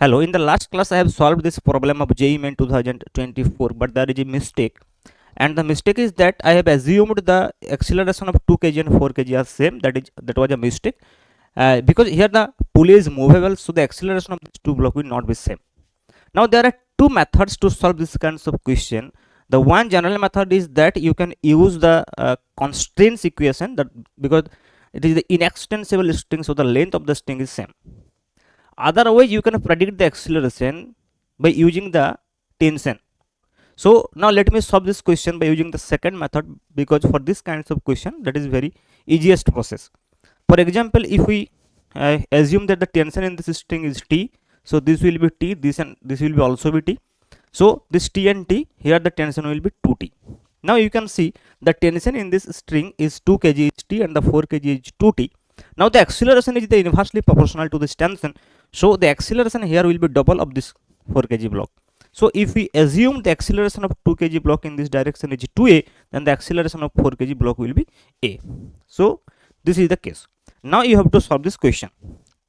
Hello, in the last class I have solved this problem of JEE Main 2024, but there is a mistake, and the mistake is that I have assumed the acceleration of 2 kg and 4 kg are same. That was a mistake, because here the pulley is movable, so the acceleration of these two blocks will not be same. Now there are two methods to solve this kinds of question. The one general method is that you can use the constraints equation, that because it is the inextensible string, so the length of the string is same. Otherwise you can predict the acceleration by using the tension. So now let me solve this question by using the second method, because for this kinds of question that is very easiest process. For example, if we assume that the tension in this string is T, so this will be T, this and this will be also be T. So this T and T, here the tension will be 2T. Now you can see the tension in this string is 2 kg is T and the 4 kg is 2T. Now the acceleration is the inversely proportional to this tension, so the acceleration here will be double of this 4 kg block. So if we assume the acceleration of 2 kg block in this direction is 2a, then the acceleration of 4 kg block will be a. So this is the case. Now you have to solve this question.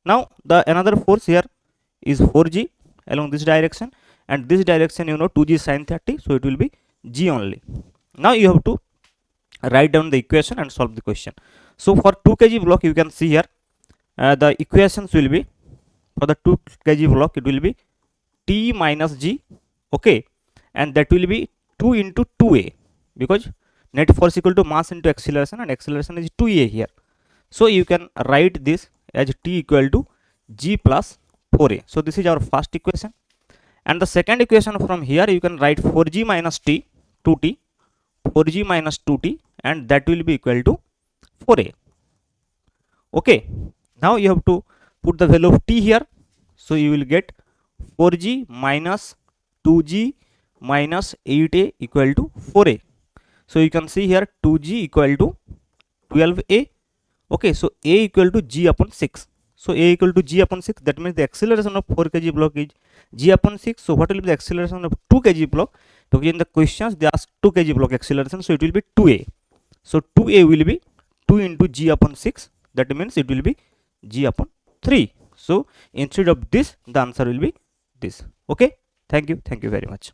Now the another force here is 4g along this direction, and this direction 2g sin 30, so it will be g only. Now you have to write down the equation and solve the question. So for 2 kg block you can see here the equations will be, for the 2 kg block it will be T minus G, okay, and that will be 2 into 2a, because net force equal to mass into acceleration, and acceleration is 2a here. So you can write this as T equal to G plus 4a. So this is our first equation, and the second equation from here you can write 4g minus T 2t, 4g minus 2t, and that will be equal to 4a. Okay, now you have to put the value of T here, so you will get 4g minus 2g minus 8a equal to 4a. So you can see here 2g equal to 12a. Okay, so a equal to g upon 6. So a equal to g upon 6, that means the acceleration of 4 kg block is g upon 6. So what will be the acceleration of 2 kg block? Because in the questions they ask 2 kg block acceleration, so it will be 2a. So 2a will be 2 into g upon 6, that means it will be g upon 3. So instead of this, the answer will be this. Okay, thank you very much.